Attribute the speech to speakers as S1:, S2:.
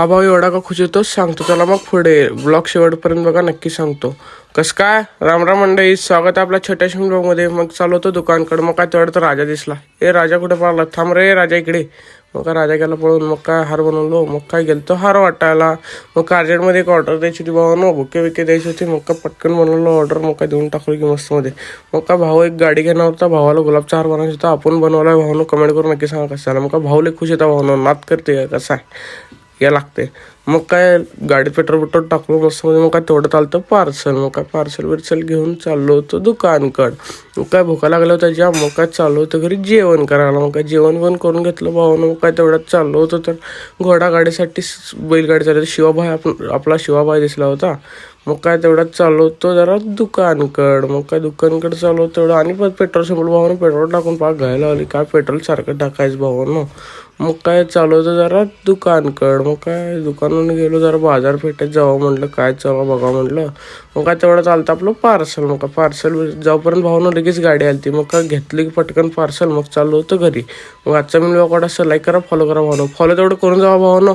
S1: हा भाऊ एवढा का खुश होतोच सांगतो चला मग पुढे ब्लॉग शेवटपर्यंत बघा नक्की सांगतो. कसं काय रामराम मंडळी, स्वागत आहे आपल्या छोट्याशा ब्लॉग मध्ये. मग चालू होतो दुकानकडे, मग काय तेवढं तर राजा दिसला. राजा कुठे पळाला, थांब रे राजा इकडे. मग काय राजा गेला पळून. मग काय हार बनवलो, मग काय गेलतो हार वाटायला. मग काय अर्जंटमध्ये एक ऑर्डर द्यायची होती भावानं, बुके बिके द्यायची होती. मग काय पटकन बनवलं ऑर्डर, मग काय देऊन टाकलो की मस्त मध्ये. मग काय भाऊ एक गाडी घेणार होता, भावाला गुलाबचा हार बनवायचा होता. आपण बनवलाय भावानं, कमेंट करून नक्की सांगा कसं झालं. मग काय भाऊ लय खुश होता, भावानं नाद करते कसं आहे या लागते. मग काय गाडीत पेट्रोल टाकलो मस्त मध्ये. मग काय तेवढं चालतं पार्सल. मग काय पार्सल बिर्सल घेऊन चाललो होतो दुकानकडं. मग काय भुका लागल्या होत्या ज्या. मग काय चाललो होतं घरी जेवण करायला. मग काय जेवण पण करून घेतलं भावानं. मग काय तेवढ्यात चाललो होतं तर घोडा गाडीसाठी बैलगाडी चालली. शिवाभाई आपला शिवाभाई दिसला होता. मग काय तेवढ्यात चाललो होतो जरा दुकानकडं. मग काय दुकानकडं चाललो होतो तेवढं आणि पण पेट्रोल संपलं भावानं. पेट्रोल टाकून पाक घ्यायला आली. काय पेट्रोल सारखं टाकायचं भावानं. मग काय चालू होतं जरा दुकानकडं. मग काय दुकानानं गेलो जरा बाजारपेठेत जावं म्हटलं, काय चालू बघा म्हटलं. मग काय तेवढं चालतं आपलं पार्सल. मग काय पार्सल जाऊपर्यंत भावानं लगेच गाडी आली. मग काय घेतली की पटकन पार्सल. मग चालू होतं घरी. मग आजचा मी व्हिडिओ आवडला असेल लाईक करा, फॉलो करा भावानं. फॉलो तेवढं करून जावा भावानं.